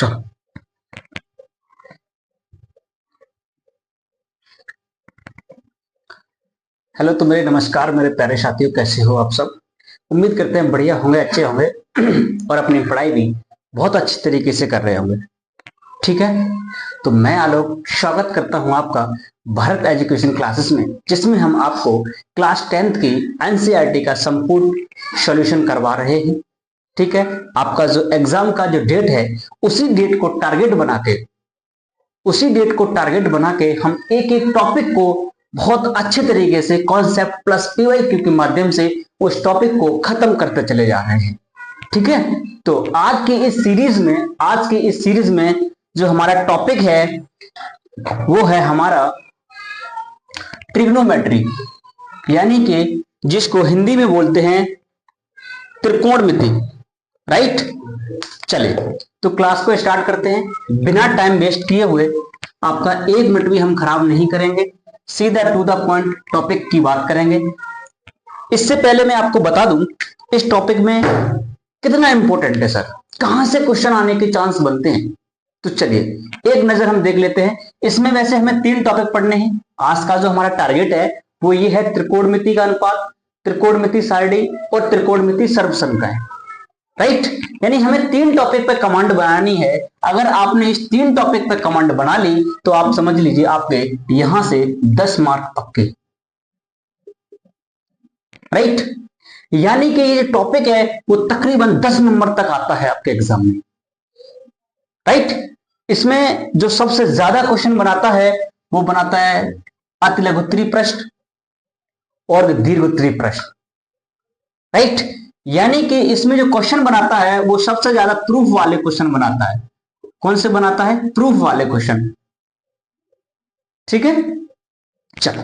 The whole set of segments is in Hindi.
चलो। हेलो, तो मेरे नमस्कार मेरे प्यारे साथियों, कैसे हो आप सब। उम्मीद करते हैं बढ़िया होंगे, अच्छे होंगे और अपनी पढ़ाई भी बहुत अच्छी तरीके से कर रहे होंगे। ठीक है, तो मैं आलोक स्वागत करता हूं आपका भारत एजुकेशन क्लासेस में, जिसमें हम आपको क्लास 10th की एनसीईआरटी का संपूर्ण सॉल्यूशन करवा रहे हैं। ठीक है, आपका जो एग्जाम का जो डेट है उसी डेट को टारगेट बना के हम एक एक टॉपिक को बहुत अच्छे तरीके से कॉन्सेप्ट प्लस पीवाईक्यू के माध्यम से उस टॉपिक को खत्म करते चले जा रहे हैं। ठीक है, तो आज की इस सीरीज में जो हमारा टॉपिक है वो है हमारा ट्रिग्नोमेट्री, यानी कि जिसको हिंदी में बोलते हैं त्रिकोणमिति। राइट, चलिए तो क्लास को स्टार्ट करते हैं बिना टाइम वेस्ट किए हुए। आपका 1 मिनट भी हम खराब नहीं करेंगे, सीधा टू द पॉइंट टॉपिक की बात करेंगे। इससे पहले मैं आपको बता दूं इस टॉपिक में कितना इंपॉर्टेंट है सर, कहां से क्वेश्चन आने के चांस बनते हैं। तो चलिए एक नजर हम देख लेते हैं। इसमें वैसे हमें 3 टॉपिक पढ़ने हैं। आज का जो हमारा टारगेट है वो ये है त्रिकोणमिति का अनुपात, त्रिकोणमिति सारणी और त्रिकोणमिति सर्वसंख्याएं। राइट, यानी हमें 3 टॉपिक पे कमांड बनानी है। अगर आपने इस 3 टॉपिक पे कमांड बना ली तो आप समझ लीजिए आपके यहां से 10 मार्क पक्के। राइट, यानी कि ये टॉपिक है वो तकरीबन 10 नंबर तक आता है आपके एग्जाम में। राइट, इसमें जो सबसे ज्यादा क्वेश्चन बनाता है वो बनाता है अतिलघुत्तरीय प्रश्न और दीर्घोत्तरीय प्रश्न। राइट, यानी कि इसमें जो क्वेश्चन बनाता है वो सबसे ज्यादा प्रूफ वाले क्वेश्चन बनाता है। कौन से बनाता है? प्रूफ वाले क्वेश्चन। ठीक है, चलो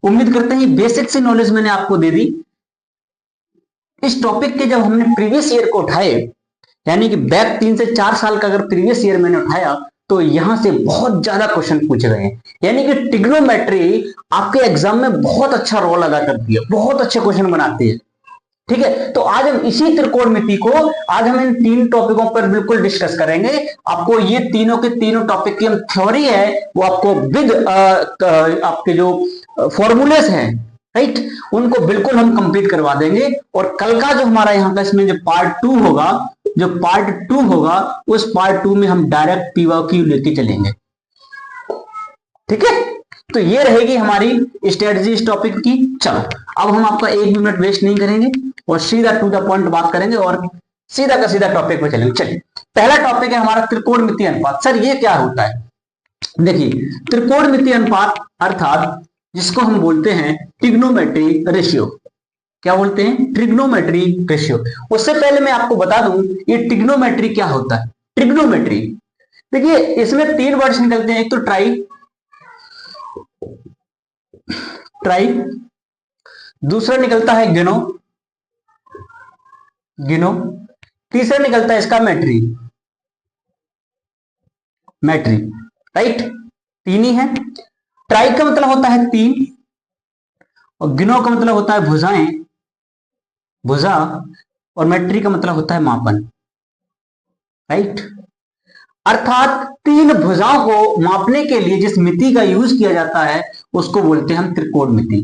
उम्मीद करते हैं बेसिक सी नॉलेज मैंने आपको दे दी। इस टॉपिक के जब हमने प्रीवियस ईयर को उठाए, यानी कि बैक 3 से 4 साल का अगर प्रीवियस ईयर मैंने उठाया तो यहां से बहुत ज्यादा क्वेश्चन पूछे गए हैं। यानी कि ट्रिग्नोमेट्री आपके एग्जाम में बहुत अच्छा रोल अदा करती है, बहुत अच्छे क्वेश्चन बनाती है। ठीक है, तो आज हम इसी त्रिकोणमिति को आज हम इन 3 टॉपिकों पर बिल्कुल डिस्कस करेंगे। आपको ये तीनों के तीनों टॉपिक की हम थ्योरी है वो आपको विद आपके जो फॉर्मूलेस हैं, राइट, उनको बिल्कुल हम कंप्लीट करवा देंगे। और कल का जो हमारा यहाँ का इसमें जो पार्ट 2 होगा उस पार्ट 2 में हम डायरेक्ट पीवाईक्यू लेके चलेंगे। ठीक है, तो ये रहेगी हमारी स्ट्रेटजी इस टॉपिक की। चलो अब हम आपका 1 भी मिनट वेस्ट नहीं करेंगे और सीधा टू द पॉइंट बात करेंगे और सीधा का सीधा टॉपिक पे चलेंगे। चलिए, पहला टॉपिक है हमारा त्रिकोणमितीय अनुपात। सर ये क्या होता है? देखिए, त्रिकोणमितीय अनुपात अर्थात जिसको हम बोलते हैं ट्रिग्नोमेट्री रेशियो। क्या बोलते हैं? Trigonometry ratio. उससे पहले मैं आपको बता दूं ये ट्रिग्नोमेट्री क्या होता है। ट्रिग्नोमेट्री देखिए इसमें 3 वर्ड्स निकलते हैं। एक तो ट्राई, दूसरा निकलता है गिनो, तीसरा निकलता है इसका मैट्री। राइट, 3 ही है। ट्राई का मतलब होता है 3 और गिनो का मतलब होता है भुजा और मैट्री का मतलब होता है मापन। राइट, अर्थात 3 भुजाओं को मापने के लिए जिस मिति का यूज किया जाता है उसको बोलते हैं हम त्रिकोणमिति।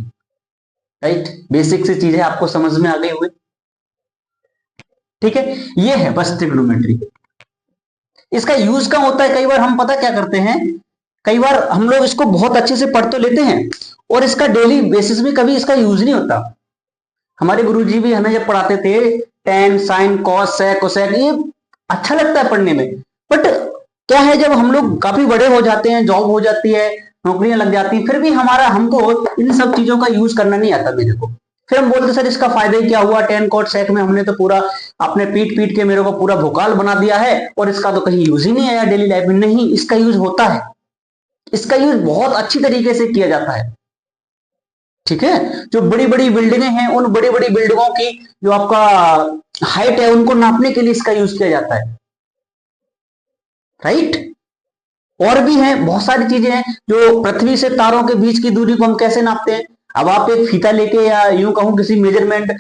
राइट, बेसिक सी चीज है, आपको समझ में आ गई हुई। ठीक है, ये है बस ट्रिग्नोमेट्री। इसका यूज कहाँ होता है? कई बार हम पता क्या करते हैं, कई बार हम लोग इसको बहुत अच्छे से पढ़ तो लेते हैं और इसका डेली बेसिस में कभी इसका यूज नहीं होता। हमारे गुरुजी भी हमें जब पढ़ाते थे टेन, साइन, कॉस, सेक, कोसेक, ये अच्छा लगता है पढ़ने में। बट क्या है, जब हम लोग काफी बड़े हो जाते हैं, जॉब हो जाती है, नौकरियां लग जाती हैं, फिर भी हमको इन सब चीजों का यूज करना नहीं आता मेरे को। फिर हम बोलते सर इसका फायदा ही क्या हुआ, टेन कॉट सेक में हमने तो पूरा अपने पीट के मेरे को पूरा भोकाल बना दिया है और इसका तो कहीं यूज ही नहीं आया डेली लाइफ में। नहीं, इसका यूज होता है, इसका यूज बहुत अच्छी तरीके से किया जाता है। ठीक है, जो बड़ी बड़ी बिल्डिंगें हैं उन बड़ी बड़ी बिल्डिंगों की जो आपका हाइट है उनको नापने के लिए इसका यूज किया जाता है। राइट, और भी हैं बहुत सारी चीजें हैं, जो पृथ्वी से तारों के बीच की दूरी को हम कैसे नापते हैं। अब आप एक फीता लेके या यूं कहूं किसी मेजरमेंट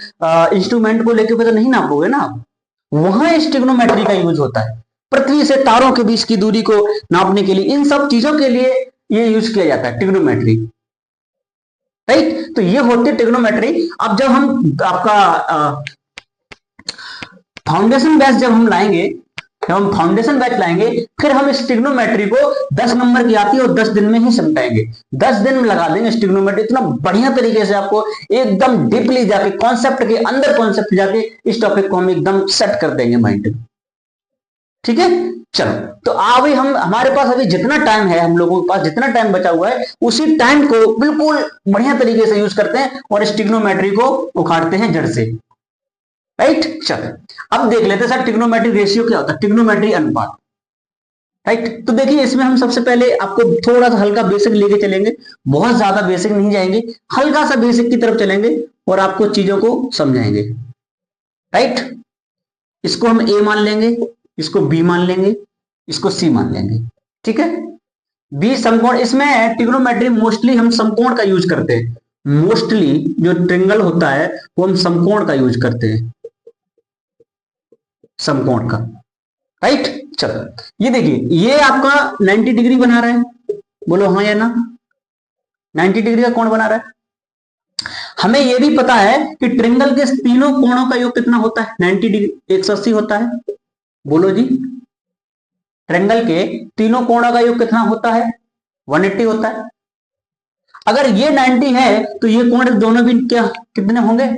इंस्ट्रूमेंट को लेके तो नहीं नापोगे ना आप, वहां इस ट्रिग्नोमेट्री का यूज होता है। पृथ्वी से तारों के बीच की दूरी को नापने के लिए, इन सब चीजों के लिए ये यूज किया जाता है ट्रिग्नोमेट्री, राइट। तो ये होती है ट्रिग्नोमेट्री। अब जब हम आपका फाउंडेशन बैच जब हम लाएंगे, जब हम फाउंडेशन बैच लाएंगे, फिर हम इस ट्रिग्नोमेट्री को 10 नंबर की आती है और 10 दिन में ही समझाएंगे। 10 दिन में लगा देंगे ट्रिग्नोमेट्री, इतना बढ़िया तरीके से आपको एकदम डीपली जाके कॉन्सेप्ट के अंदर कॉन्सेप्ट जाके इस टॉपिक को हम एकदम सेट कर देंगे माइंड में, ठीक है। चलो, तो अभी हम हमारे पास अभी जितना टाइम है, हम लोगों के पास जितना टाइम बचा हुआ है, उसी टाइम को बिल्कुल बढ़िया तरीके से यूज करते हैं और इस ट्रिग्नोमेट्री को उखाड़ते हैं जड़ से, राइट। चलो, अब देख लेते हैं सर ट्रिग्नोमेट्री रेशियो क्या होता है, ट्रिग्नोमेट्री अनुपात, राइट। तो देखिए, इसमें हम सबसे पहले आपको थोड़ा सा हल्का बेसिक लेके चलेंगे, बहुत ज्यादा बेसिक नहीं जाएंगे, हल्का सा बेसिक की तरफ चलेंगे और आपको चीजों को समझाएंगे, राइट। इसको हम ए मान लेंगे, इसको बी मान लेंगे, इसको सी मान लेंगे, ठीक है। बी समकोण, इसमें ट्रिग्नोमेट्री मोस्टली हम समकोण का यूज करते हैं, मोस्टली जो ट्रिंगल होता है वो हम समकोण का यूज करते हैं, समकोण का, राइट। चलो, ये देखिए, ये आपका 90 डिग्री बना रहा है, बोलो हाँ या ना। 90 डिग्री का कोण बना रहा है। हमें यह भी पता है कि ट्रिंगल के तीनों कोणों का योग कितना होता है, 90 डिग्री 180 होता है, बोलो जी। ट्रिंगल के तीनों कोणों का योग कितना होता है, 180 होता है। अगर ये 90 है तो ये कोण दोनों भी क्या कितने होंगे,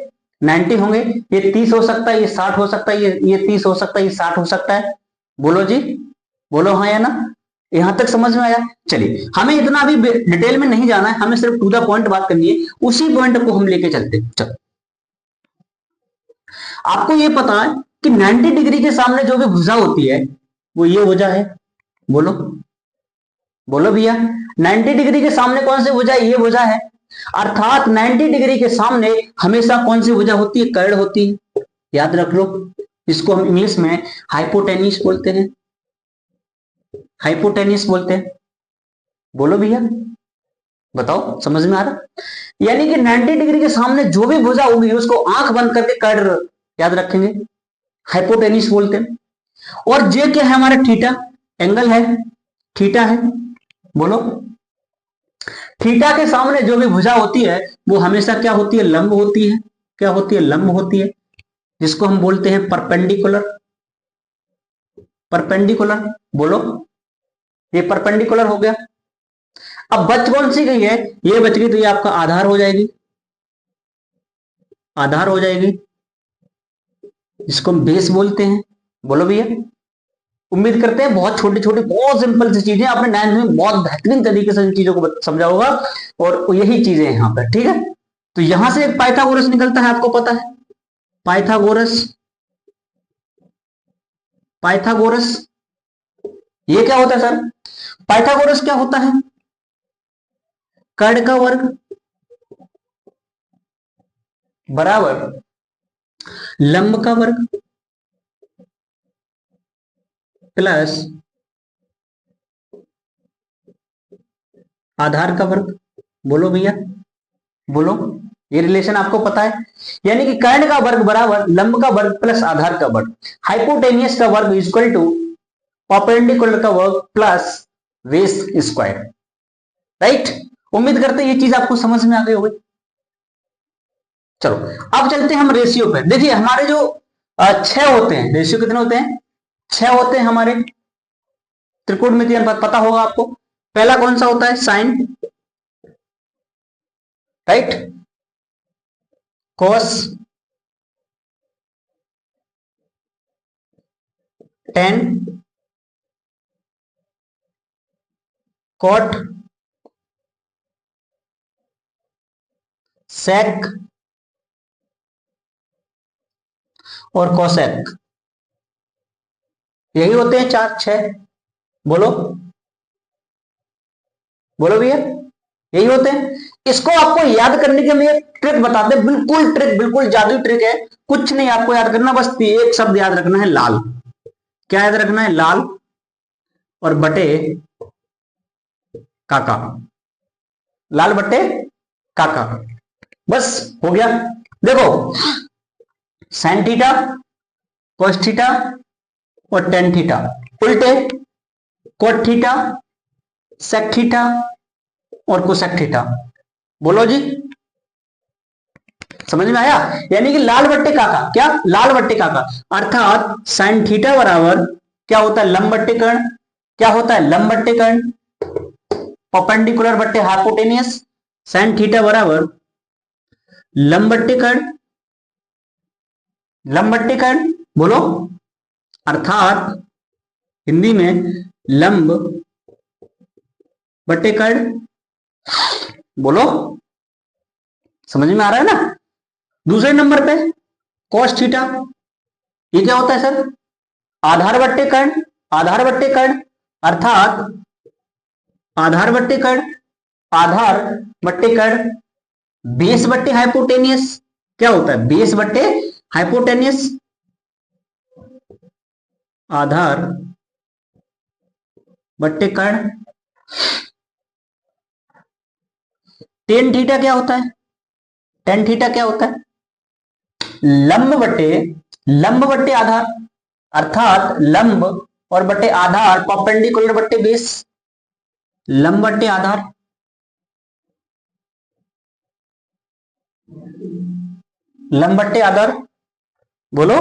90 होंगे। ये 30 हो सकता है, ये 60 हो सकता है, ये 30 हो सकता है, ये 60 हो सकता है, बोलो जी, बोलो हाँ या ना। यहां तक समझ में आया। चलिए, हमें इतना अभी डिटेल में नहीं जाना है, हमें सिर्फ टू द पॉइंट बात करनी है, उसी पॉइंट को हम लेके चलते हैं। चलो, आपको ये पता है कि 90 डिग्री के सामने जो भी भुजा होती है वो ये भुजा है, बोलो बोलो भैया। 90 डिग्री के सामने कौन सी भुजा है, ये भुजा है। अर्थात 90 डिग्री के सामने हमेशा कौन सी भुजा होती है, कर्ण होती है, याद रख लो। इसको हम इंग्लिश में हाइपोटेन्यूस बोलते हैं, हाइपोटेन्यूस बोलते हैं, बोलो भैया, बताओ समझ में आ रहा। यानी कि 90 डिग्री के सामने जो भी भुजा होगी उसको आंख बंद करके कर्ण याद रखेंगे, हाइपोटेन्यूस बोलते हैं। और जे क्या है हमारा, थीटा एंगल है, थीटा है, बोलो। थीटा के सामने जो भी भुजा होती है वो हमेशा क्या होती है, लंब होती है, क्या होती है, लंब होती है, जिसको हम बोलते हैं परपेंडिकुलर, परपेंडिकुलर, बोलो। ये परपेंडिकुलर हो गया। अब बच कौन सी गई है, ये बच गई, तो ये आपका आधार हो जाएगी, आधार हो जाएगी, जिसको हम बेस बोलते हैं, बोलो भैया। उम्मीद करते हैं बहुत छोटी छोटी बहुत सिंपल सी चीजें आपने 9th में बहुत बेहतरीन तरीके से इन चीजों को समझा होगा, और यही चीजें हैं यहाँ पर, ठीक है। तो यहां से एक पाइथागोरस निकलता है, आपको पता है पाइथागोरस, पाइथागोरस ये क्या होता है सर, पाइथागोरस क्या होता है, कर्ण का वर्ग बराबर लंब का वर्ग प्लस आधार का वर्ग, बोलो भैया, बोलो। ये रिलेशन आपको पता है, यानी कि कर्ण का वर्ग बराबर लंब का वर्ग प्लस आधार का वर्ग, हाइपोटेनियस का वर्ग इक्वल टू परपेंडिकुलर का वर्ग प्लस बेस स्क्वायर, राइट। उम्मीद करते हैं ये चीज आपको समझ में आ गई होगी। चलो, अब चलते हैं हम रेशियो पे। देखिए, हमारे जो 6 होते हैं, रेशियो कितने होते हैं, 6 होते हैं हमारे त्रिकोणमितीय अनुपात, पता होगा आपको। पहला कौन सा होता है, sine, right, cos, tan, cot, sec और कोसेक। यही होते हैं 4 6, बोलो बोलो भैया, यही होते हैं। इसको आपको याद करने के लिए ट्रिक बताते हैं, बिल्कुल ट्रिक, बिल्कुल जादुई ट्रिक है। कुछ नहीं आपको याद करना, बस एक शब्द याद रखना है, लाल। क्या याद रखना है, लाल और बटे काका, लाल बटे काका, बस हो गया। देखो, साइन थीटा, कोस थीटा और टेन थीटा, उल्टे कॉट थीटा, सेक थीटा और कोसेक थीटा। बोलो जी, समझ में आया? यानी कि लाल बट्टे काका, क्या लाल बट्टे काका, अर्थात साइन थीटा बराबर क्या होता है, लंब बट्टे कर्ण। क्या होता है, लंब बट्टे कर्ण, परपेंडिकुलर बट्टे हाइपोटेनियस। साइन थीटा बराबर लंब बट्टे कर्ण, लंब बट्टे कर्ण, बोलो, अर्थात हिंदी में लंब बट्टे कर्ण। बोलो, समझ में आ रहा है ना? दूसरे नंबर पे cos थीटा, ये क्या होता है सर, आधार बट्टे कर्ण, आधार बट्टे कर्ण, अर्थात आधार बट्टे कर्ण, आधार बट्टे कर्ण, बेस बट्टे हाइपोटेनियस। क्या होता है, बेस बट्टे हाइपोटेनियस, आधार बट्टे कर्ण। टेन थीटा क्या होता है, टेन थीटा क्या होता है, लंब बट्टे आधार, अर्थात लंब और बट्टे आधार, परपेंडिकुलर बट्टे बेस, लंब बट्टे आधार, लंब बट्टे आधार। बोलो,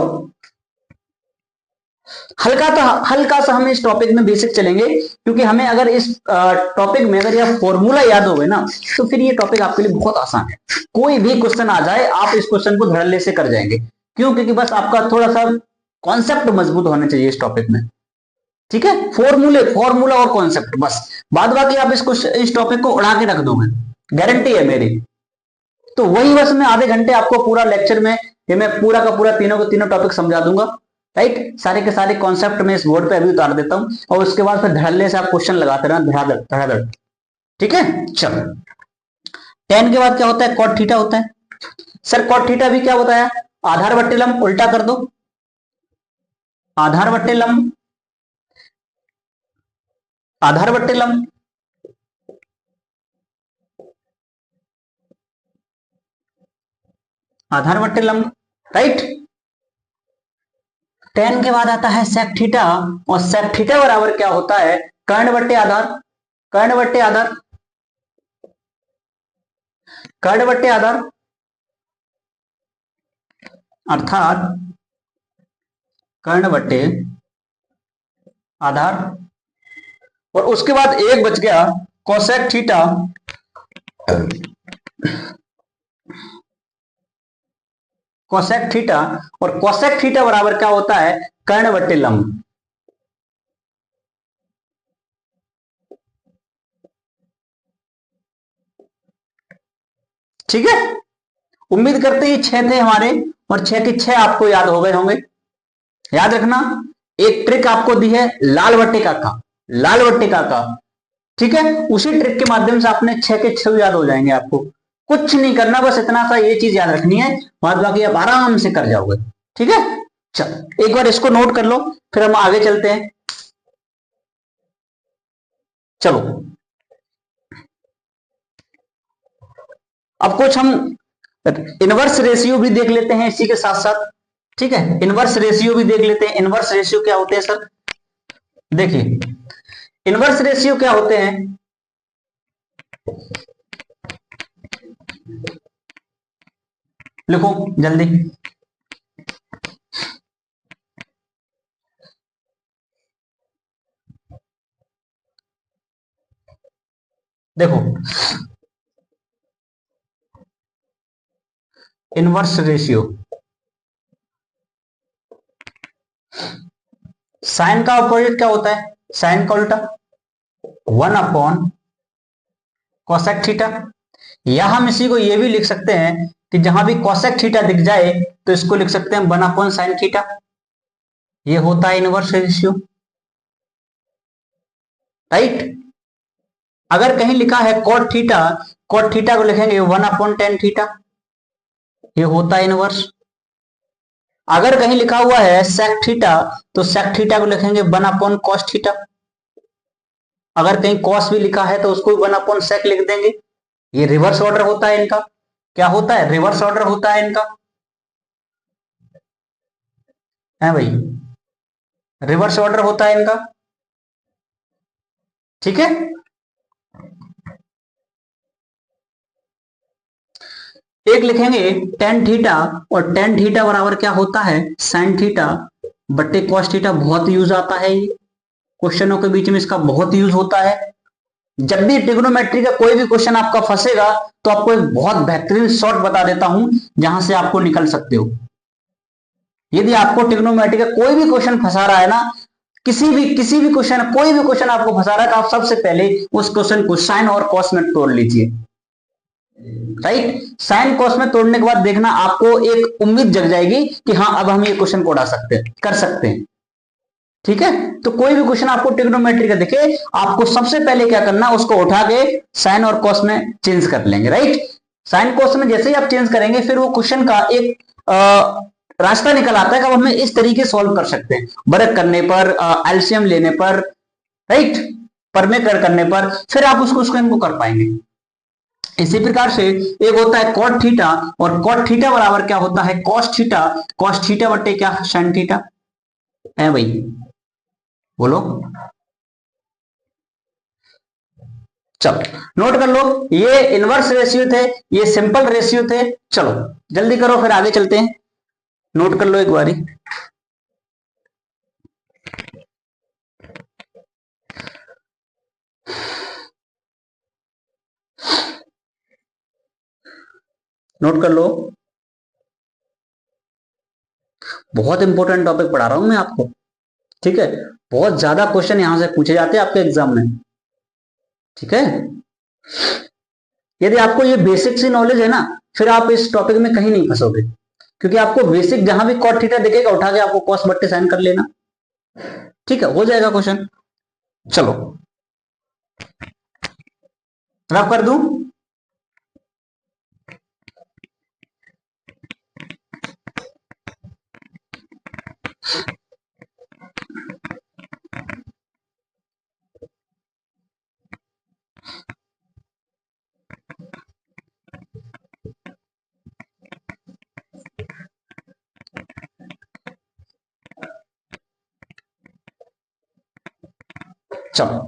हल्का सा हम इस टॉपिक में बेसिक चलेंगे, क्योंकि हमें अगर इस टॉपिक में अगर यह फॉर्मूला याद हो गए ना, तो फिर ये टॉपिक आपके लिए बहुत आसान है। कोई भी क्वेश्चन आ जाए, आप इस क्वेश्चन को धड़ल्ले से कर जाएंगे। क्यों? क्योंकि बस आपका थोड़ा सा कॉन्सेप्ट मजबूत होना चाहिए इस टॉपिक में। ठीक है, फॉर्मूला और कॉन्सेप्ट बस, बाद बाकी आप इस टॉपिक को उड़ा के रख दोगे, गारंटी है मेरी। तो वही बस मैं आधे घंटे आपको पूरा लेक्चर में ये मैं पूरा का पूरा तीनों टॉपिक समझा दूंगा। राइट, सारे के सारे कॉन्सेप्ट में इस बोर्ड पे अभी उतार देता हूं, और उसके बाद फिर धड़ल्ले से आप क्वेश्चन लगाते रहना धड़ाधड़। ठीक है, चलो। टेन के बाद क्या होता है, कॉट थीटा होता है। सर कॉट थीटा भी क्या होता है, आधार बट्टे लंब, उल्टा कर दो, आधार बट्टे लंब, आधार बट्टे लंब, आधार बट्टे लंब। राइट, टेन के बाद आता है सेक थीटा, और सेक थीटा बराबर क्या होता है, कर्ण बट्टे आधार, कर्ण बट्टे आधार, कर्ण बट्टे आधार, अर्थात कर्ण बट्टे आधार। और उसके बाद एक बच गया कोसेक थीटा, कोसेक थीटा, और कोसेक थीटा बराबर क्या होता है, कर्ण बट्टे लंब। ठीक है, उम्मीद करते हैं 6 थे हमारे, और 6 के 6 आपको याद हो गए होंगे। याद रखना, एक ट्रिक आपको दी है, लाल बट्टे का, लाल बट्टे का। ठीक है, उसी ट्रिक के माध्यम से आपने 6 के 6 याद हो जाएंगे आपको। कुछ नहीं करना, बस इतना सा ये चीज याद रखनी है, बाद बाकी आप आराम से कर जाओगे। ठीक है, चलो एक बार इसको नोट कर लो, फिर हम आगे चलते हैं। चलो, अब कुछ हम इनवर्स रेशियो भी देख लेते हैं इसी के साथ साथ। ठीक है, इनवर्स रेशियो भी देख लेते हैं। इनवर्स रेशियो क्या होते हैं सर, देखिए इनवर्स रेशियो क्या होते हैं, लिखो जल्दी। देखो, इनवर्स रेशियो, साइन का अपोजिट क्या होता है, साइन का उल्टा, 1 कोसेक थीटा। या हम इसी को ये भी लिख सकते हैं कि जहां भी कोसेक थीटा दिख जाए तो इसको लिख सकते हैं 1/sin थीटा। ये होता है इनवर्स रेशियो। राइट, अगर कहीं लिखा है कॉट थीटा, कॉट थीटा को लिखेंगे 1/tan थीटा, ये होता है इनवर्स। अगर कहीं लिखा हुआ है सेक थीटा, तो सेक थीटा को लिखेंगे 1/cos थीटा। अगर कहीं cos भी लिखा है तो उसको 1/sec लिख देंगे। ये रिवर्स ऑर्डर होता है इनका। क्या होता है, रिवर्स ऑर्डर होता है इनका, है भाई। रिवर्स ऑर्डर होता है इनका, ठीक है। एक लिखेंगे टेन थीटा, और टेन थीटा बराबर क्या होता है, साइन थीटा बट्टे कॉस थीटा। बहुत यूज आता है ये क्वेश्चनों के बीच में, इसका बहुत यूज होता है। जब भी ट्रिग्नोमेट्री का कोई भी क्वेश्चन आपका फंसेगा तो आपको एक बहुत बेहतरीन शॉर्ट बता देता हूं जहां से आपको निकल सकते हो। यदि आपको ट्रिग्नोमेट्री का कोई भी क्वेश्चन फंसा रहा है ना, किसी भी क्वेश्चन, कोई भी क्वेश्चन आपको फंसा रहा है, तो आप सबसे पहले उस क्वेश्चन को साइन और कॉस में तोड़ लीजिए, राइट। साइन कॉस में तोड़ने के बाद देखना आपको एक उम्मीद जग जाएगी कि हाँ अब हम ये क्वेश्चन को उड़ा सकते हैं, कर सकते हैं, ठीक है। तो कोई भी क्वेश्चन आपको ट्रिग्नोमेट्री का दिखे, आपको सबसे पहले क्या करना, उसको उठा के साइन और कॉस में चेंज कर लेंगे, राइट। साइन कॉस में जैसे ही आप चेंज करेंगे, फिर वो क्वेश्चन का एक रास्ता निकल आता है कि हम इस तरीके सॉल्व कर सकते हैं, वर्क करने पर, एलसीएम लेने पर, राइट, परमेकर करने पर, फिर आप उसको क्वेश्चन को कर पाएंगे। इसी प्रकार से एक होता है कॉट थीटा, और कॉट थीटा बराबर क्या होता है, कॉस थीटा। कॉस थीटा बट्टे क्या, साइन थीटा है भाई, बोलो। चलो नोट कर लो, ये इनवर्स रेशियो थे, ये सिंपल रेशियो थे। चलो जल्दी करो, फिर आगे चलते हैं। नोट कर लो एक बारी। नोट कर लो, बहुत इंपॉर्टेंट टॉपिक पढ़ा रहा हूं मैं आपको, ठीक है। बहुत ज्यादा क्वेश्चन यहां से पूछे जाते हैं आपके एग्जाम में, ठीक है। यदि आपको ये बेसिक सी नॉलेज है ना, फिर आप इस टॉपिक में कहीं नहीं फंसोगे, क्योंकि आपको बेसिक जहां भी कॉट थीटा दिखेगा उठा के आपको कॉस बट्टे साइन कर लेना, ठीक है, हो जाएगा क्वेश्चन। चलो रफ कर दूं, चलो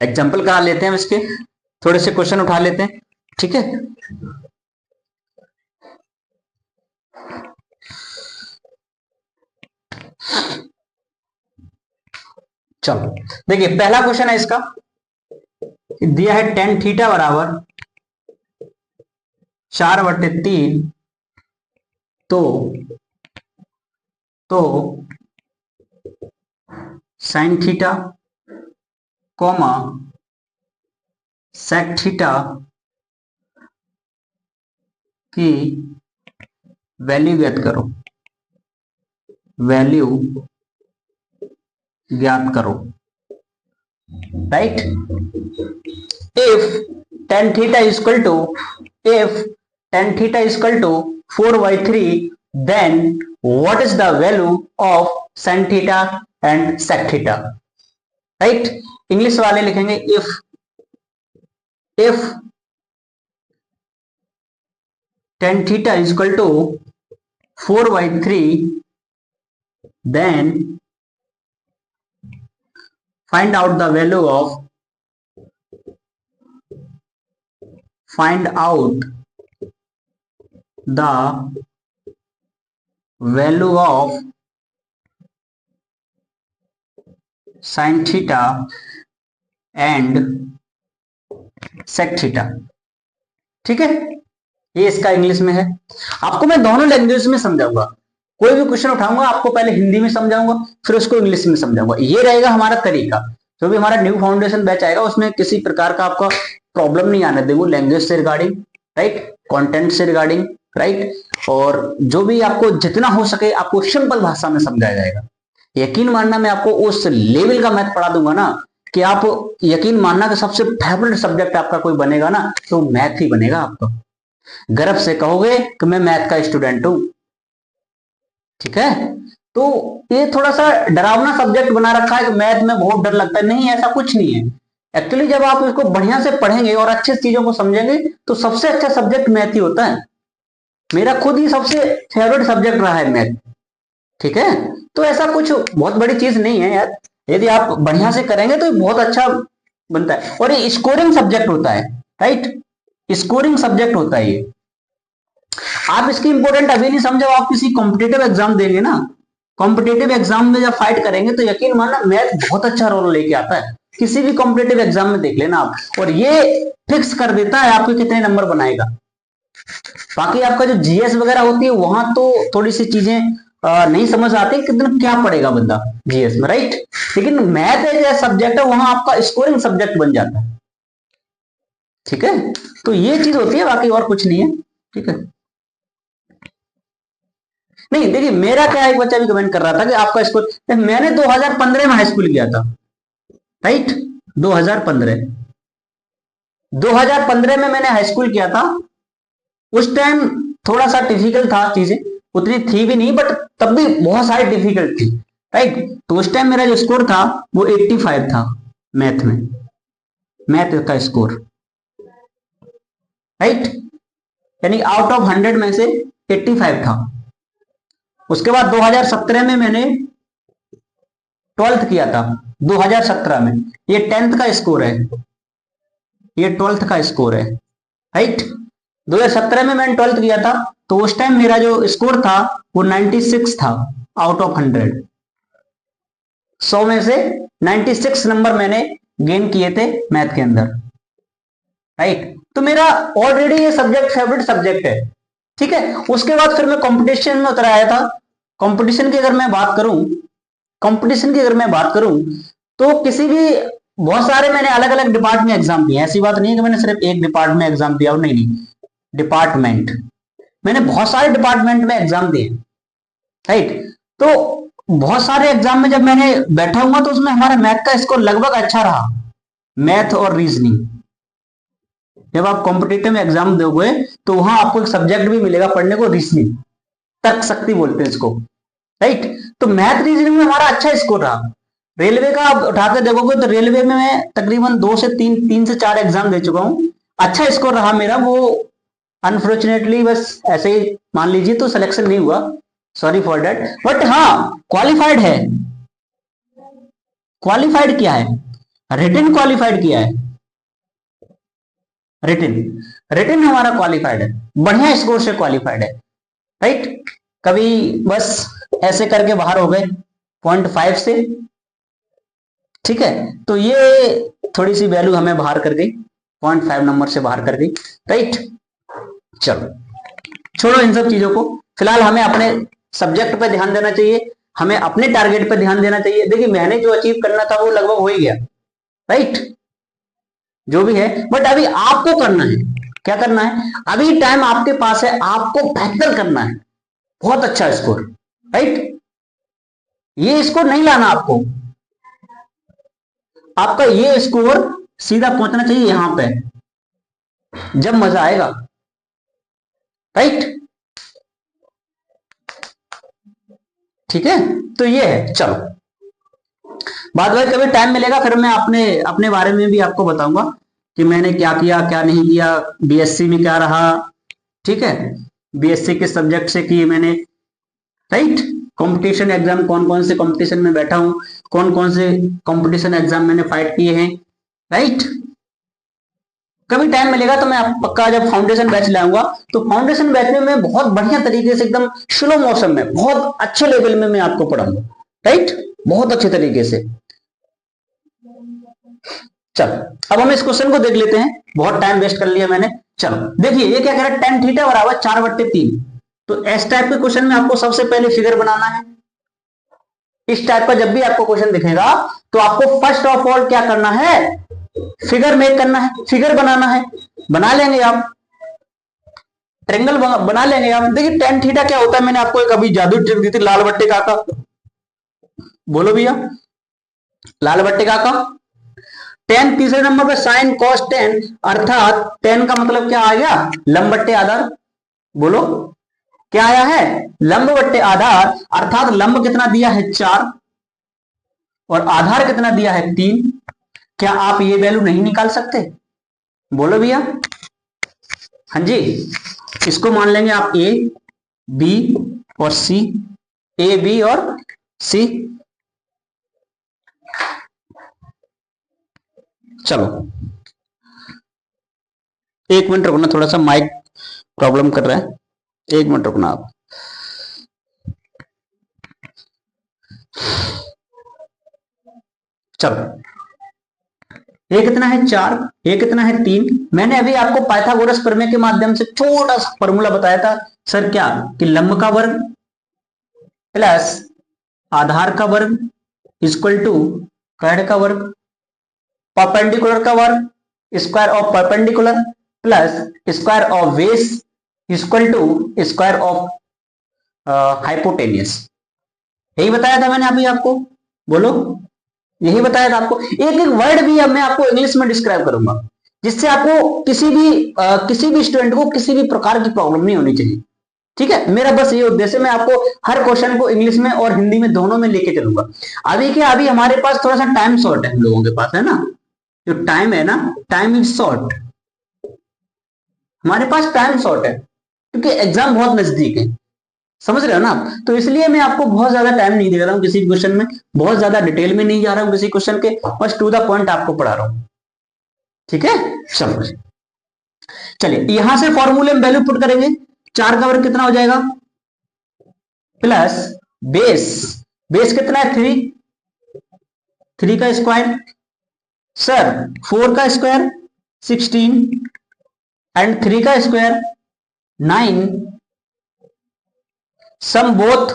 एग्जाम्पल करा लेते हैं इसके, थोड़े से क्वेश्चन उठा लेते हैं, ठीक है। चलो देखिए, पहला क्वेश्चन है इसका, दिया है टेन थीटा बराबर 4/3, तो sine theta comma sec theta की वैल्यू ज्ञात करो, वैल्यू ज्ञात करो, right. If tan theta is equal to, if tan theta is equal to 4/3, then what is the value of sin theta and sec theta, right। English वाले लिखेंगे if tan theta is equal to 4/3, then find out the value of sin theta and sec theta, ठीक है। ये इसका इंग्लिश में है, आपको मैं दोनों लैंग्वेज में समझाऊंगा। कोई भी क्वेश्चन उठाऊंगा आपको पहले हिंदी में समझाऊंगा, फिर उसको इंग्लिश में समझाऊंगा। ये रहेगा हमारा तरीका। जो भी हमारा न्यू फाउंडेशन बैच आएगा उसमें किसी प्रकार का आपका प्रॉब्लम नहीं आने देंगे, लैंग्वेज से रिगार्डिंग, राइट, कंटेंट से रिगार्डिंग, राइट। और जो भी आपको जितना हो सके आपको सिंपल भाषा में समझाया जाएगा। यकीन मानना, मैं आपको उस लेवल का मैथ पढ़ा दूंगा ना कि आप यकीन मानना कि सबसे फेवरेट सब्जेक्ट आपका कोई बनेगा ना तो मैथ ही बनेगा आपका। गर्व से कहोगे कि मैं मैथ का स्टूडेंट हूं, ठीक है। तो ये थोड़ा सा डरावना सब्जेक्ट बना रखा है कि मैथ में बहुत डर लगता है, नहीं ऐसा कुछ नहीं है। एक्चुअली जब आप इसको बढ़िया से पढ़ेंगे और अच्छे चीजों को समझेंगे तो सबसे अच्छा सब्जेक्ट मैथ ही होता है। मेरा खुद ही सबसे फेवरेट सब्जेक्ट रहा है मैथ। ठीक है, तो ऐसा कुछ बहुत बड़ी चीज नहीं है यार, यदि आप बढ़िया से करेंगे तो बहुत अच्छा बनता है। और ये स्कोरिंग सब्जेक्ट होता है, राइट, स्कोरिंग सब्जेक्ट होता है ये। आप इसकी इंपोर्टेंट अभी नहीं समझो, आप किसी कॉम्पिटेटिव एग्जाम देंगे ना, कॉम्पिटेटिव एग्जाम में जब फाइट करेंगे तो यकीन मानना मैथ बहुत अच्छा रोल लेके आता है। किसी भी कॉम्पिटेटिव एग्जाम में देख लेना आप, और ये फिक्स कर देता है आपके कितने नंबर बनाएगा। बाकी आपका जो जीएस वगैरह होती है वहां तो थोड़ी सी चीजें नहीं समझ आती, कितना क्या पढ़ेगा बंदा जीएस में, राइट। लेकिन मैथ एक ऐसा सब्जेक्ट है वहां आपका स्कोरिंग सब्जेक्ट बन जाता है। ठीक है, तो ये चीज होती है, बाकी और कुछ नहीं है। ठीक है, नहीं देखिए मेरा क्या, एक बच्चा भी कमेंट कर रहा था कि आपका स्कूल, मैंने 2015 में हाई स्कूल किया था, राइट। 2015 2015 में मैंने हाई स्कूल किया था। उस टाइम थोड़ा सा डिफिकल्ट था चीजें, उतनी थी भी नहीं बट तब भी बहुत सारी डिफिकल्ट थी, राइट। तो उस टाइम मेरा जो स्कोर था वो 85 था मैथ में, मैथ का स्कोर, राइट, यानी आउट ऑफ 100 में से 85 था। उसके बाद 2017 में मैंने 12th किया था, 2017 में, ये 10th का स्कोर है, ये 12th का स्कोर है, राइट। 2017 में मैंने 12th किया था, तो उस टाइम मेरा जो स्कोर था वो 96 था आउट ऑफ 100, 100 में से 96 नंबर मैंने गेन किए थे मैथ के अंदर, राइट। तो मेरा ऑलरेडी ये सब्जेक्ट फेवरेट सब्जेक्ट है। ठीक है, उसके बाद फिर मैं कंपटीशन में उतर आया था। कंपटीशन की अगर मैं बात करूं, कंपटीशन की अगर मैं बात करूं तो किसी भी, बहुत सारे मैंने अलग अलग डिपार्टमेंट में एग्जाम दिए, ऐसी बात नहीं है कि मैंने सिर्फ एक डिपार्टमेंट में एग्जाम दिया, नहीं नहीं, डिपार्टमेंट, मैंने बहुत सारे डिपार्टमेंट में एग्जाम दिए, राइट। तो बहुत सारे एग्जाम में जब मैंने बैठा हुआ तो उसमें हमारा मैथ का स्कोर लगभग अच्छा रहा, मैथ और रीजनिंग। जब आप कॉम्पिटेटिव में एग्जाम दोगे तो वहां आपको एक सब्जेक्ट भी मिलेगा पढ़ने को, रीजनिंग, तर्क शक्ति बोलते हैं इसको, राइट। तो मैथ रीजनिंग में हमारा अच्छा स्कोर रहा। रेलवे का आप उठा के देखोगे तो रेलवे में मैं तकरीबन 2 से 3 एग्जाम दे चुका हूं, अच्छा स्कोर रहा मेरा वो। अनफॉर्चुनेटली बस ऐसे ही मान लीजिए तो सिलेक्शन नहीं हुआ, सॉरी फॉर दैट, बट हाँ क्वालिफाइड है। क्वालिफाइड किया है, रिटन क्वालिफाइड किया है, रिटन, रिटन हमारा क्वालिफाइड है, बढ़िया स्कोर से क्वालिफाइड है, राइट। कभी बस ऐसे करके बाहर हो गए 0.5 से। ठीक है, तो ये थोड़ी सी वैल्यू हमें बाहर कर गई, 0.5 नंबर से बाहर कर गई, राइट। चलो छोड़ो इन सब चीजों को, फिलहाल हमें अपने सब्जेक्ट पे ध्यान देना चाहिए, हमें अपने टारगेट पे ध्यान देना चाहिए। देखिए मैंने जो अचीव करना था वो लगभग हो ही गया, राइट, जो भी है, बट अभी आपको करना है, क्या करना है, अभी टाइम आपके पास है, आपको बेहतर करना है, बहुत अच्छा स्कोर, राइट। ये स्कोर नहीं लाना आपको, आपका ये स्कोर सीधा पहुंचना चाहिए यहां पे, जब मजा आएगा, राइट। ठीक है, तो ये है। चलो बाद में कभी टाइम मिलेगा फिर मैं अपने अपने बारे में भी आपको बताऊंगा कि मैंने क्या किया क्या नहीं किया, बीएससी में क्या रहा, ठीक है, बीएससी के सब्जेक्ट से किए मैंने, राइट। कंपटीशन एग्जाम कौन कौन से कंपटीशन में बैठा हूं, कौन कौन से कंपटीशन एग्जाम मैंने फाइट किए हैं, राइट। कभी टाइम मिलेगा तो मैं पक्का जब फाउंडेशन बैच लाऊंगा तो फाउंडेशन बैच में मैं बहुत बढ़िया तरीके से एकदम स्लो मोशन में बहुत अच्छे लेवल में मैं आपको पढ़ाऊंगा, राइट, बहुत अच्छे तरीके से। चलो अब हम इस क्वेश्चन को देख लेते हैं, बहुत टाइम वेस्ट कर लिया मैंने। चलो देखिए ये क्या कह रहा है, टेन थीटा बराबर 4/3। तो इस टाइप के क्वेश्चन में आपको सबसे पहले फिगर बनाना है। इस टाइप का जब भी आपको क्वेश्चन दिखेगा तो आपको फर्स्ट ऑफ ऑल क्या करना है, फिगर मेक करना है, फिगर बनाना है, बना लेंगे आप, ट्रेंगल बना लेंगे आप। देखिए टेन थीटा क्या होता है, मैंने आपको एक अभी जादू ट्रिक दी थी, लाल बट्टे का, बोलो भैया, लाल बट्टे का। टेन तीसरे नंबर पे साइन कॉस टेन, अर्थात टेन का मतलब क्या आ गया, लंब बट्टे आधार, बोलो क्या आया है, लंब बट्टे आधार, अर्थात लंब कितना दिया है 4 और आधार कितना दिया है 3। क्या आप ये वैल्यू नहीं निकाल सकते, बोलो भैया, हाँ जी, इसको मान लेंगे आप ए बी और सी, ए बी और सी। चलो एक मिनट रुकना, थोड़ा सा माइक प्रॉब्लम कर रहा है, एक मिनट रुकना आप। चलो ये कितना है 4, ये कितना है 3। मैंने अभी आपको पाइथागोरस प्रमेय के माध्यम से छोटा सा फॉर्मूला बताया था सर, क्या कि लंब का वर्ग प्लस आधार का वर्ग इक्वल टू कैड का वर्ग, परपेंडिकुलर का वर्ग square of perpendicular plus square of base equal to square of hypotenuse. यही बताया था मैंने अभी आपको, बोलो यही बताया था आपको। एक एक वर्ड भी अब मैं आपको इंग्लिश में डिस्क्राइब करूंगा, जिससे आपको किसी भी स्टूडेंट को किसी भी प्रकार की प्रॉब्लम नहीं होनी चाहिए। ठीक है, मेरा बस ये उद्देश्य, मैं आपको हर क्वेश्चन को इंग्लिश में और हिंदी में दोनों में लेके चलूंगा। अभी क्या, अभी हमारे पास थोड़ा सा टाइम शॉर्ट है, हम लोगों के पास है ना, जो टाइम है ना, टाइम इज शॉर्ट, हमारे पास टाइम शॉर्ट है क्योंकि एग्जाम बहुत नजदीक है, समझ रहे हो ना आप। तो इसलिए मैं आपको बहुत ज्यादा टाइम नहीं दे रहा हूं किसी क्वेश्चन में, बहुत ज्यादा डिटेल में नहीं जा रहा हूं किसी क्वेश्चन के, बस टू द पॉइंट आपको पढ़ा रहा हूं। ठीक है, चलो चलिए यहां से फॉर्मूले में वैल्यू पुट करेंगे। 4 का वर्ग कितना हो जाएगा प्लस बेस, बेस कितना है 3, 3 का स्क्वायर सर 4 का स्क्वायर 16 एंड 3 का square 9, sum both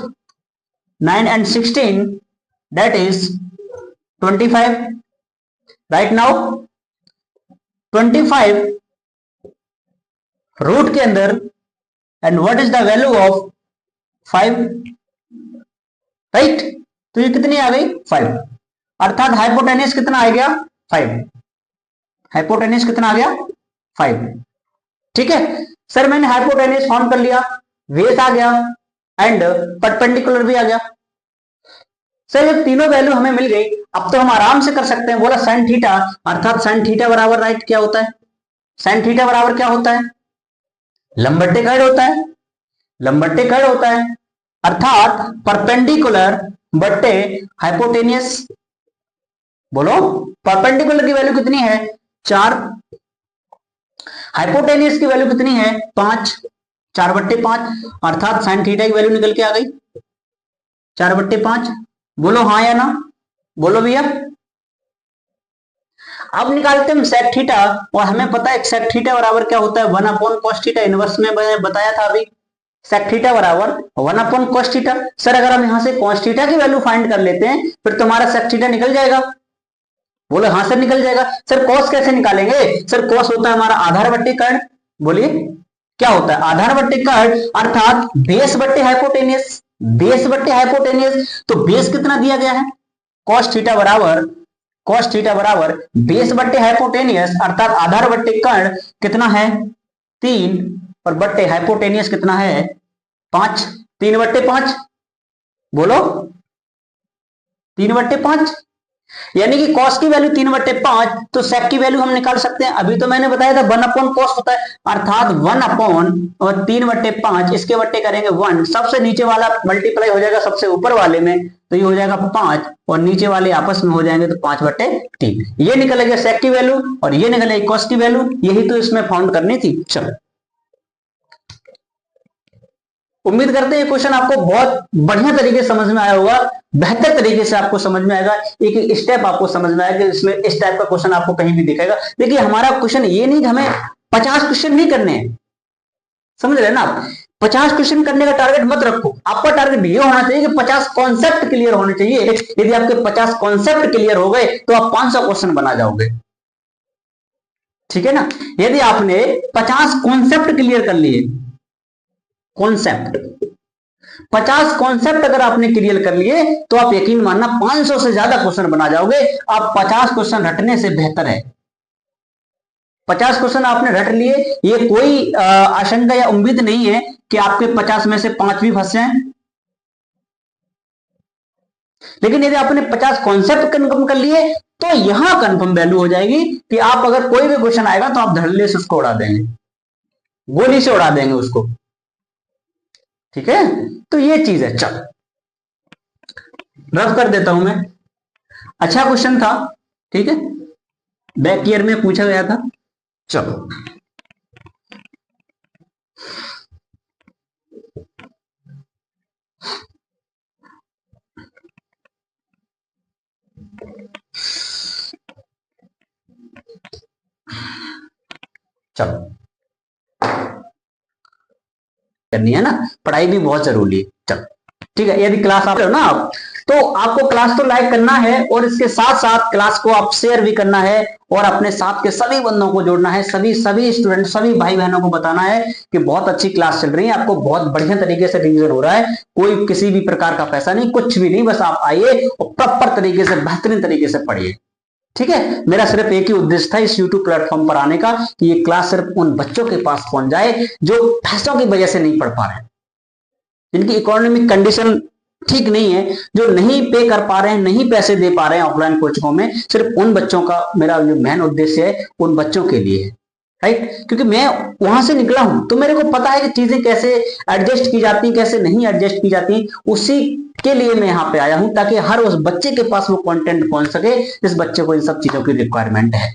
9 and 16 that is 25. right now 25 root के अंदर and what is the value of 5, right. तो ये कितनी आ गई 5, अर्थात हाइपोटेनियस कितना आ गया 5, हाइपोटेनियस कितना आ गया 5। ठीक है सर, मैंने हाइपोटेनियस फाउंड कर लिया, बेस आ गया एंड परपेंडिकुलर भी आ गया। सर जब तीनों वैल्यू हमें मिल गई, अब तो हम आराम से कर सकते हैं, बोला साइन थीटा, अर्थात साइन थीटा बराबर राइट क्या होता है, साइन थीटा बराबर क्या होता है, लंब बट्टे कैड होता है, लंब बट्टे कैड होता है, अर्थात परपेंडिकुलर बट्टे हाइपोटेनियस। बोलो परपेंडिकुलर की वैल्यू कितनी है 4, हाइपोटेनियस की वैल्यू कितनी है 5, 4/5, अर्थात साइन थीटा की वैल्यू निकल के आ गई 4/5। बोलो हाँ या ना, बोलो भैया। अब निकालते हैं सेक थीटा, और हमें पता है सेक थीटा बराबर क्या होता है 1/cos थीटा, इनवर्स में बताया था अभी, सेक थीटा बराबर 1/cos थीटा। सर अगर हम यहां से cos थीटा की वैल्यू फाइंड कर लेते हैं फिर तुम्हारा सेक थीटा निकल जाएगा। बोलो हाँ सर निकल जाएगा। सर cos कैसे निकालेंगे, सर cos होता है हमारा आधार बट्टे कर्ण, बोलिए क्या होता है आधार बट्टे कर्ण, अर्थात बेस बट्टे हाइपोटेनियस, बेस बट्टे हाइपोटेनियस। तो बेस कितना दिया गया है cos थीटा बराबर बेस बट्टे हाइपोटेनियस, अर्थात आधार बट्टे कर्ण कितना है 3, और बट्टे हाइपोटेनियस कितना है 5, 3/5। बोलो 3/5, यानी कि cos की वैल्यू 3/5, तो sec की वैल्यू हम निकाल सकते हैं। अभी तो मैंने बताया था 1/cos होता है, अर्थात 1 और 3/5, इसके बट्टे करेंगे 1, सबसे नीचे वाला मल्टीप्लाई हो जाएगा सबसे ऊपर वाले में, तो ये हो जाएगा 5, और नीचे वाले आपस में हो जाएंगे तो 5/3। ये निकल गया sec की वैल्यू और ये निकल गई cos की वैल्यू, यही तो इसमें फाउंड करनी थी। चलो उम्मीद करते हैं क्वेश्चन आपको बहुत बढ़िया तरीके से समझ में आया होगा, बेहतर तरीके से आपको समझ में आएगा, एक एक स्टेप आपको समझ में आएगा, इसमें इस टाइप का क्वेश्चन आपको कहीं भी दिखेगा। देखिए हमारा क्वेश्चन ये नहीं कि हमें 50 क्वेश्चन नहीं करने हैं, समझ रहे हैं ना आप, 50 क्वेश्चन करने का टारगेट मत रखो, आपका टारगेट ये होना चाहिए कि 50 कॉन्सेप्ट क्लियर होने चाहिए। यदि आपके 50 कॉन्सेप्ट क्लियर हो गए तो आप 500 क्वेश्चन बना जाओगे, ठीक है ना। यदि आपने 50 कॉन्सेप्ट क्लियर कर लिए, कॉन्सेप्ट 50 कॉन्सेप्ट अगर आपने क्लियर कर लिए तो आप यकीन मानना 500 से ज्यादा क्वेश्चन बना जाओगे। आप 50 क्वेश्चन रटने से बेहतर है 50 क्वेश्चन आपने रट लिए, ये कोई आशंका या उम्मीद नहीं है कि आपके 50 में से 5 भी फंस जाएं, लेकिन यदि आपने 50 कॉन्सेप्ट कन्फर्म कर लिए तो यहां कन्फर्म वैल्यू हो जाएगी कि आप अगर कोई भी क्वेश्चन आएगा तो आप धड़ल्ले से उसको उड़ा देंगे। गोली से उड़ा देंगे उसको। ठीक है, तो ये चीज है। चल रफ कर देता हूं मैं। अच्छा क्वेश्चन था, ठीक है, बैक ईयर में पूछा गया था। चलो चलो करनी है ना, पढ़ाई भी बहुत जरूरी है। चलो ठीक है, यदि क्लास आप ना आप, तो आपको क्लास तो लाइक करना है और इसके साथ साथ क्लास को आप शेयर भी करना है और अपने साथ के सभी बंदों को जोड़ना है, सभी सभी स्टूडेंट, सभी भाई बहनों को बताना है कि बहुत अच्छी क्लास चल रही है, आपको बहुत बढ़िया तरीके से रिवीजन हो रहा है, कोई किसी भी प्रकार का पैसा नहीं, कुछ भी नहीं, बस आप आइए और प्रॉपर तरीके से बेहतरीन तरीके से पढ़िए। ठीक है, मेरा सिर्फ एक ही उद्देश्य था इस YouTube प्लेटफॉर्म पर आने का कि ये क्लास सिर्फ उन बच्चों के पास पहुंच जाए जो पैसों की वजह से नहीं पढ़ पा रहे, जिनकी इकोनॉमिक कंडीशन ठीक नहीं है, जो नहीं पे कर पा रहे हैं, नहीं पैसे दे पा रहे हैं ऑफलाइन कोचिंगों में, सिर्फ उन बच्चों का मेरा जो मेन उद्देश्य है उन बच्चों के लिए है। राइट, क्योंकि मैं वहां से निकला हूं तो मेरे को पता है कि चीजें कैसे एडजस्ट की जाती, कैसे नहीं एडजस्ट की जाती, उसी के लिए मैं यहाँ पे आया हूं ताकि हर उस बच्चे के पास वो कंटेंट पहुंच सके जिस बच्चे को इन सब चीजों की रिक्वायरमेंट है।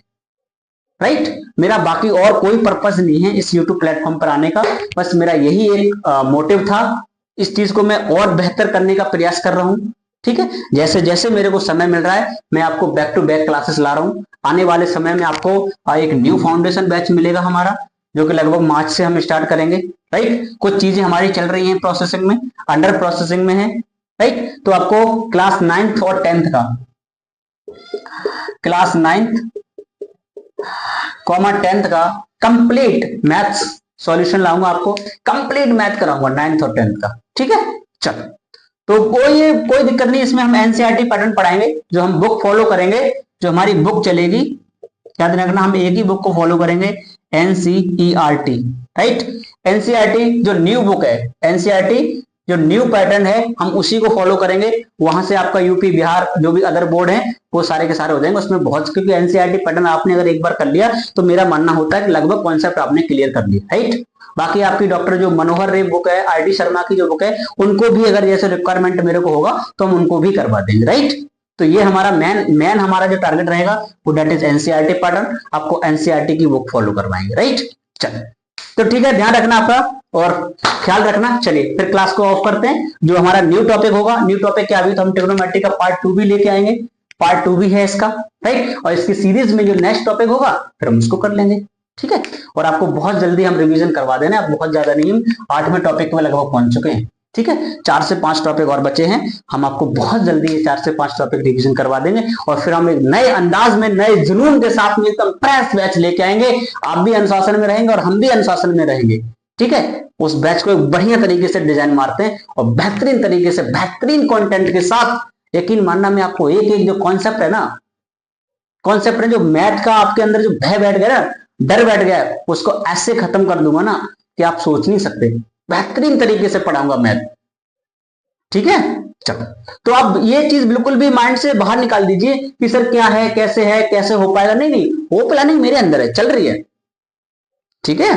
राइट, मेरा बाकी और कोई पर्पस नहीं है इस YouTube प्लेटफॉर्म पर आने का, बस मेरा यही एक मोटिव था। इस चीज को मैं और बेहतर करने का प्रयास कर रहा हूं। ठीक है, जैसे जैसे मेरे को समय मिल रहा है मैं आपको बैक टू बैक क्लासेस ला रहा हूं। आने वाले समय में आपको एक न्यू फाउंडेशन बैच मिलेगा हमारा, जो कि लगभग मार्च से हम स्टार्ट करेंगे। राइट, कुछ चीजें हमारी चल रही हैं प्रोसेसिंग में, अंडर प्रोसेसिंग में है। राइट, तो आपको क्लास 9th और 10th का, क्लास 9th कॉमा 10th का कंप्लीट मैथ्स सॉल्यूशन लाऊंगा, आपको कंप्लीट मैथ कराऊंगा 9th और 10th का। ठीक है, चलो तो कोई दिक्कत नहीं, इसमें हम एनसीईआरटी पैटर्न पढ़ाएंगे, जो हम बुक फॉलो करेंगे, जो हमारी बुक चलेगी, याद रखना हम एक ही बुक को फॉलो करेंगे, एनसीईआरटी। राइट, एनसीईआरटी जो न्यू बुक है, एनसीईआरटी जो न्यू पैटर्न है हम उसी को फॉलो करेंगे। वहां से आपका यूपी बिहार जो भी अदर बोर्ड है वो सारे के सारे हो जाएंगे उसमें बहुत, क्योंकि एनसीईआरटी पैटर्न आपने अगर एक बार कर लिया तो मेरा मानना होता है कि लगभग कॉन्सेप्ट आपने क्लियर कर लिया। राइट, बाकी आपकी डॉक्टर जो मनोहर रे बुक है, आरडी शर्मा की जो बुक है, उनको भी अगर जैसे रिक्वायरमेंट मेरे को होगा तो हम उनको भी करवा देंगे। राइट, तो ये हमारा मेन हमारा जो टारगेट रहेगा वो डेट इज एनसीईआरटी पैटर्न, आपको एनसीईआरटी की बुक फॉलो करवाएंगे। राइट, चल तो ठीक है, ध्यान रखना आपका और ख्याल रखना। चलिए फिर क्लास को ऑफ करते हैं। जो हमारा न्यू टॉपिक होगा, न्यू टॉपिक क्या, अभी तो हम ट्रिग्नोमेट्री का पार्ट 2 भी लेके आएंगे, पार्ट 2 भी है इसका। राइट, और इसकी सीरीज में जो नेक्स्ट टॉपिक होगा फिर हम उसको कर लेंगे। ठीक है, और आपको बहुत जल्दी हम रिवीजन करवा देना, आप बहुत ज्यादा नहीं, 8वें टॉपिक में लगभग पहुंच चुके हैं। ठीक है, 4 से 5 टॉपिक और बचे हैं, हम आपको बहुत जल्दी ये 4 से 5 टॉपिक रिवीजन करवा देंगे और फिर हम एक नए अंदाज में, नए जुनून के साथ में एकदम फ्रेश बैच लेके आएंगे। आप भी अनुशासन में रहेंगे और हम भी अनुशासन में रहेंगे। ठीक है, उस बैच को एक बढ़िया तरीके से डिजाइन मारते हैं और बेहतरीन तरीके से बेहतरीन कंटेंट के साथ, यकीन मानना मैं आपको एक एक जो कॉन्सेप्ट है ना, कॉन्सेप्ट है जो मैथ का आपके अंदर जो भय बैठ गया ना, डर बैठ गया, उसको ऐसे खत्म कर दूंगा ना कि आप सोच नहीं सकते, बेहतरीन तरीके से पढ़ाऊंगा मैथ। ठीक है, चलो तो अब ये चीज बिल्कुल भी माइंड से बाहर निकाल दीजिए कि सर क्या है, कैसे हो पाएगा, नहीं नहीं, वो प्लानिंग मेरे अंदर है, चल रही है। ठीक है,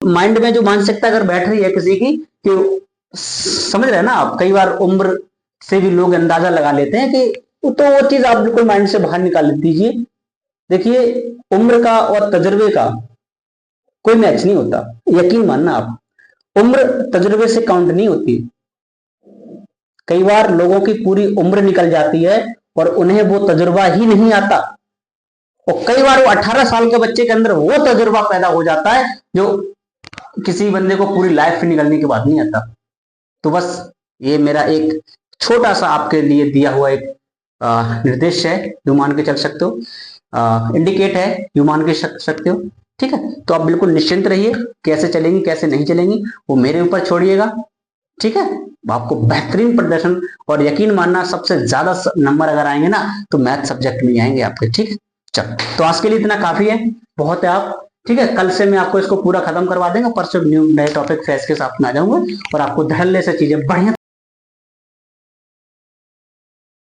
माइंड में जो मानसिकता अगर बैठ रही है किसी की कि, समझ रहे हैं ना आप, कई बार उम्र से भी लोग अंदाजा लगा लेते हैं कि, तो वो चीज आप बिल्कुल माइंड से बाहर निकाल दीजिए। देखिए, उम्र का और तजुर्बे का कोई मैच नहीं होता, यकीन मानना आप, उम्र तजुर्बे से काउंट नहीं होती। कई बार लोगों की पूरी उम्र निकल जाती है और उन्हें वो तजुर्बा ही नहीं आता, और कई बार वो 18 साल के बच्चे के अंदर वो तजुर्बा पैदा हो जाता है जो किसी बंदे को पूरी लाइफ निकलने के बाद नहीं आता। तो बस ये मेरा एक छोटा सा आपके लिए दिया हुआ एक निर्देश है, जो मान के चल सकते हो, इंडिकेट है, जो मान के सकते हो। ठीक है, तो आप बिल्कुल निश्चिंत रहिए, कैसे चलेंगी कैसे नहीं चलेंगी वो मेरे ऊपर छोड़िएगा। ठीक है, आपको बेहतरीन प्रदर्शन, और यकीन मानना सबसे ज्यादा नंबर अगर आएंगे ना तो मैथ सब्जेक्ट में आएंगे आपके। ठीक है, चलो तो आज के लिए इतना काफी है, बहुत है आप। ठीक है, कल से मैं आपको इसको पूरा खत्म करवा देंगे, परसों न्यू नए टॉपिक फ्रेश के साथ में आ जाऊंगा और आपको धड़ल्ले से चीजें बढ़िया